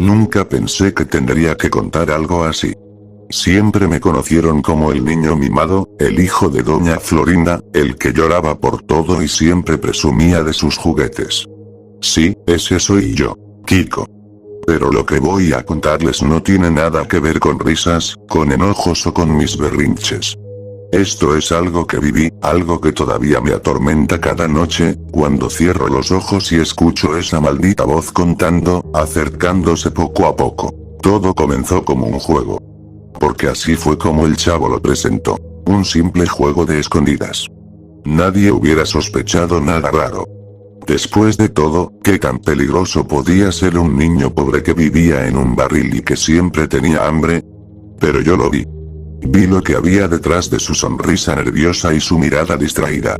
Nunca pensé que tendría que contar algo así. Siempre me conocieron como el niño mimado, el hijo de doña Florinda, el que lloraba por todo y siempre presumía de sus juguetes. Sí, ese soy yo, Kiko. Pero lo que voy a contarles no tiene nada que ver con risas, con enojos o con mis berrinches. Esto es algo que viví, algo que todavía me atormenta cada noche, cuando cierro los ojos y escucho esa maldita voz contando, acercándose poco a poco. Todo comenzó como un juego. Porque así fue como el chavo lo presentó. Un simple juego de escondidas. Nadie hubiera sospechado nada raro. Después de todo, ¿qué tan peligroso podía ser un niño pobre que vivía en un barril y que siempre tenía hambre? Pero yo lo vi. Vi lo que había detrás de su sonrisa nerviosa y su mirada distraída.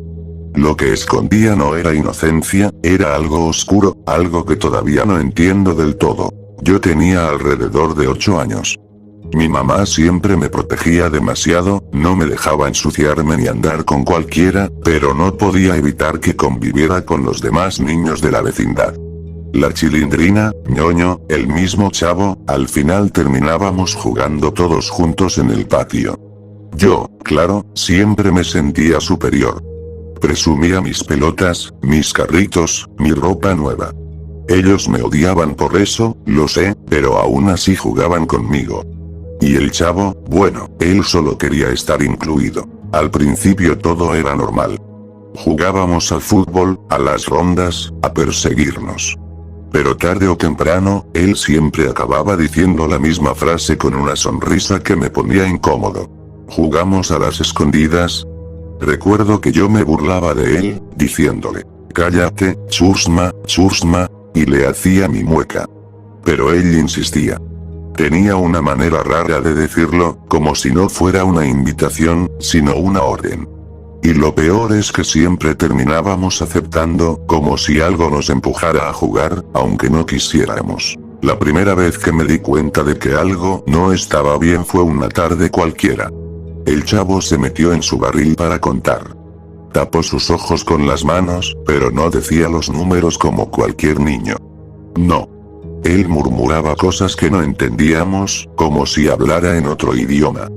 Lo que escondía no era inocencia, era algo oscuro, algo que todavía no entiendo del todo. Yo tenía alrededor de 8 años. Mi mamá siempre me protegía demasiado, no me dejaba ensuciarme ni andar con cualquiera, pero no podía evitar que conviviera con los demás niños de la vecindad. La Chilindrina, ñoño, el mismo chavo, al final terminábamos jugando todos juntos en el patio. Yo, claro, siempre me sentía superior. Presumía mis pelotas, mis carritos, mi ropa nueva. Ellos me odiaban por eso, lo sé, pero aún así jugaban conmigo. Y el chavo, bueno, él solo quería estar incluido. Al principio todo era normal. Jugábamos al fútbol, a las rondas, a perseguirnos. Pero tarde o temprano, él siempre acababa diciendo la misma frase con una sonrisa que me ponía incómodo. ¿Jugamos a las escondidas? Recuerdo que yo me burlaba de él, diciéndole, cállate, chusma, y le hacía mi mueca. Pero él insistía. Tenía una manera rara de decirlo, como si no fuera una invitación, sino una orden. Y lo peor es que siempre terminábamos aceptando, como si algo nos empujara a jugar, aunque no quisiéramos. La primera vez que me di cuenta de que algo no estaba bien fue una tarde cualquiera. El chavo se metió en su barril para contar. Tapó sus ojos con las manos, pero no decía los números como cualquier niño. No. Él murmuraba cosas que no entendíamos, como si hablara en otro idioma.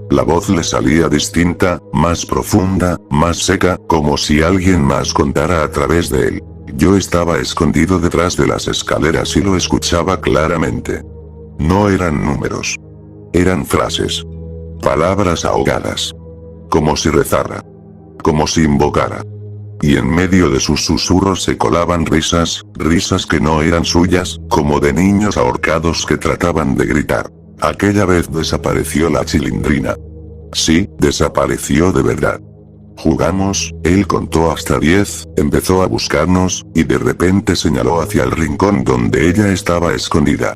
La voz le salía distinta, más profunda, más seca, como si alguien más contara a través de él. Yo estaba escondido detrás de las escaleras y lo escuchaba claramente. No eran números. Eran frases. Palabras ahogadas. Como si rezara. Como si invocara. Y en medio de sus susurros se colaban risas, risas que no eran suyas, como de niños ahorcados que trataban de gritar. Aquella vez desapareció la Chilindrina. Sí, desapareció de verdad. Jugamos, él contó hasta 10, empezó a buscarnos, y de repente señaló hacia el rincón donde ella estaba escondida.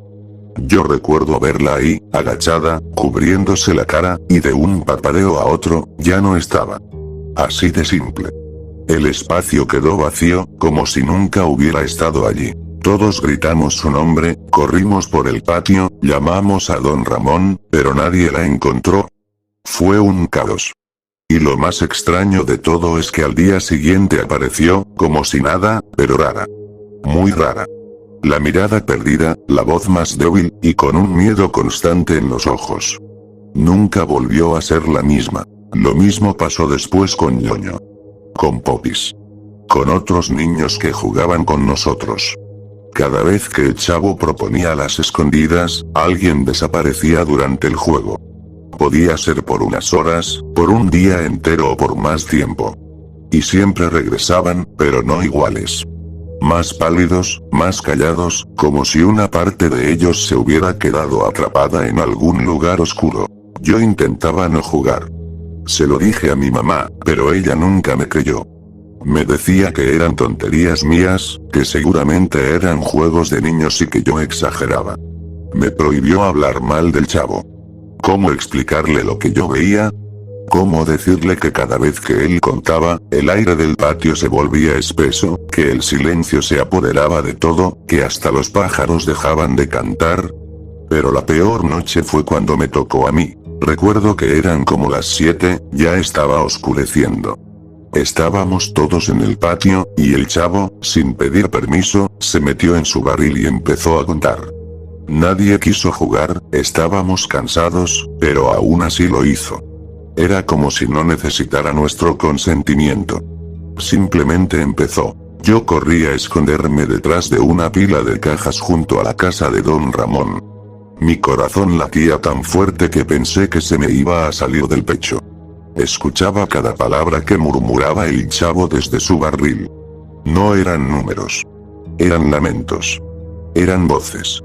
Yo recuerdo verla ahí, agachada, cubriéndose la cara, y de un parpadeo a otro, ya no estaba. Así de simple. El espacio quedó vacío, como si nunca hubiera estado allí. Todos gritamos su nombre, corrimos por el patio, llamamos a don Ramón, pero nadie la encontró. Fue un caos. Y lo más extraño de todo es que al día siguiente apareció, como si nada, pero rara. Muy rara. La mirada perdida, la voz más débil, y con un miedo constante en los ojos. Nunca volvió a ser la misma. Lo mismo pasó después con ñoño. Con Popis. Con otros niños que jugaban con nosotros. Cada vez que el chavo proponía las escondidas, alguien desaparecía durante el juego. Podía ser por unas horas, por un día entero o por más tiempo. Y siempre regresaban, pero no iguales. Más pálidos, más callados, como si una parte de ellos se hubiera quedado atrapada en algún lugar oscuro. Yo intentaba no jugar. Se lo dije a mi mamá, pero ella nunca me creyó. Me decía que eran tonterías mías, que seguramente eran juegos de niños y que yo exageraba. Me prohibió hablar mal del chavo. ¿Cómo explicarle lo que yo veía? ¿Cómo decirle que cada vez que él contaba, el aire del patio se volvía espeso, que el silencio se apoderaba de todo, que hasta los pájaros dejaban de cantar? Pero la peor noche fue cuando me tocó a mí. Recuerdo que eran como las 7, ya estaba oscureciendo. Estábamos todos en el patio, y el chavo, sin pedir permiso, se metió en su barril y empezó a contar. Nadie quiso jugar, estábamos cansados, pero aún así lo hizo. Era como si no necesitara nuestro consentimiento. Simplemente empezó. Yo corrí a esconderme detrás de una pila de cajas junto a la casa de don Ramón. Mi corazón latía tan fuerte que pensé que se me iba a salir del pecho. Escuchaba cada palabra que murmuraba el chavo desde su barril. No eran números. Eran lamentos. Eran voces.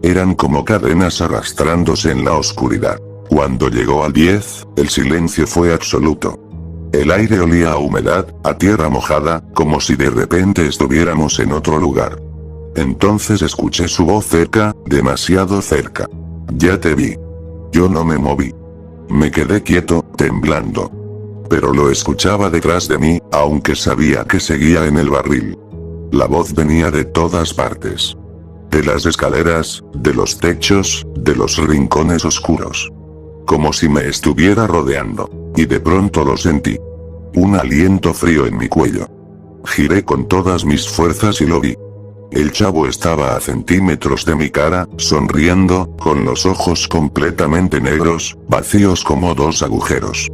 Eran como cadenas arrastrándose en la oscuridad. Cuando llegó al 10, el silencio fue absoluto. El aire olía a humedad, a tierra mojada, como si de repente estuviéramos en otro lugar. Entonces escuché su voz cerca, demasiado cerca. Ya te vi. Yo no me moví. Me quedé quieto, temblando. Pero lo escuchaba detrás de mí, aunque sabía que seguía en el barril. La voz venía de todas partes. De las escaleras, de los techos, de los rincones oscuros. Como si me estuviera rodeando. Y de pronto lo sentí. Un aliento frío en mi cuello. Giré con todas mis fuerzas y lo vi. El chavo estaba a centímetros de mi cara, sonriendo, con los ojos completamente negros, vacíos como dos agujeros.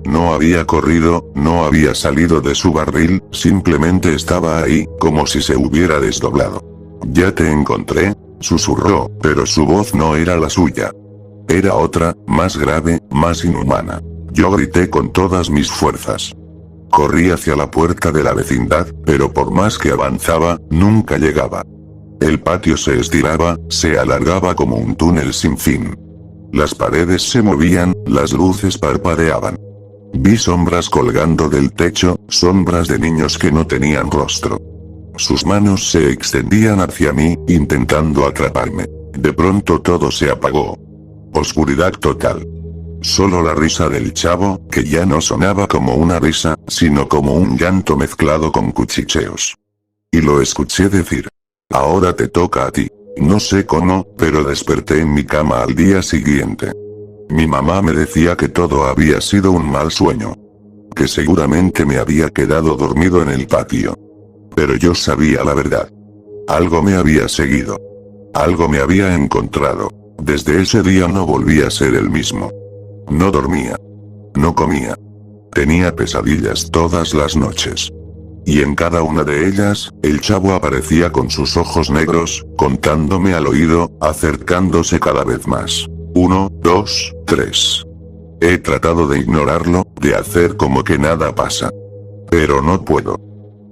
No había corrido, no había salido de su barril, simplemente estaba ahí, como si se hubiera desdoblado. Ya te encontré, susurró, pero su voz no era la suya. Era otra, más grave, más inhumana. Yo grité con todas mis fuerzas. Corrí hacia la puerta de la vecindad, pero por más que avanzaba, nunca llegaba. El patio se estiraba, se alargaba como un túnel sin fin. Las paredes se movían, las luces parpadeaban. Vi sombras colgando del techo, sombras de niños que no tenían rostro. Sus manos se extendían hacia mí, intentando atraparme. De pronto todo se apagó. Oscuridad total. Solo la risa del chavo, que ya no sonaba como una risa, sino como un llanto mezclado con cuchicheos. Y lo escuché decir. Ahora te toca a ti. No sé cómo, pero desperté en mi cama al día siguiente. Mi mamá me decía que todo había sido un mal sueño. Que seguramente me había quedado dormido en el patio. Pero yo sabía la verdad. Algo me había seguido. Algo me había encontrado. Desde ese día no volví a ser el mismo. No dormía. No comía. Tenía pesadillas todas las noches. Y en cada una de ellas, el chavo aparecía con sus ojos negros, contándome al oído, acercándose cada vez más. 1, 2, 3. He tratado de ignorarlo, de hacer como que nada pasa. Pero no puedo.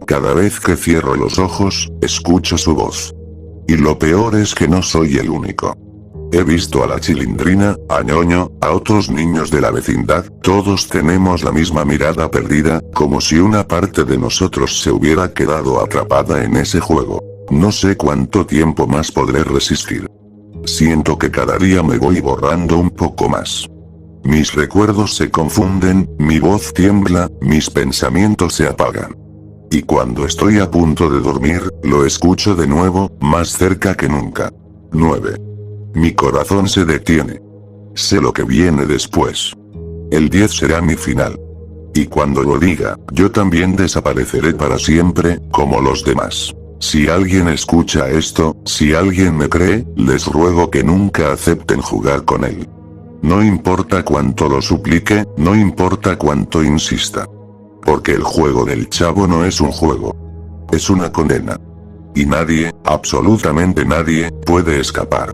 Cada vez que cierro los ojos, escucho su voz. Y lo peor es que no soy el único. He visto a la Chilindrina, a Ñoño, a otros niños de la vecindad, todos tenemos la misma mirada perdida, como si una parte de nosotros se hubiera quedado atrapada en ese juego. No sé cuánto tiempo más podré resistir. Siento que cada día me voy borrando un poco más. Mis recuerdos se confunden, mi voz tiembla, mis pensamientos se apagan. Y cuando estoy a punto de dormir, lo escucho de nuevo, más cerca que nunca. 9. Mi corazón se detiene. Sé lo que viene después. El 10 será mi final. Y cuando lo diga, yo también desapareceré para siempre, como los demás. Si alguien escucha esto, si alguien me cree, les ruego que nunca acepten jugar con él. No importa cuánto lo suplique, no importa cuánto insista. Porque el juego del chavo no es un juego. Es una condena. Y nadie, absolutamente nadie, puede escapar.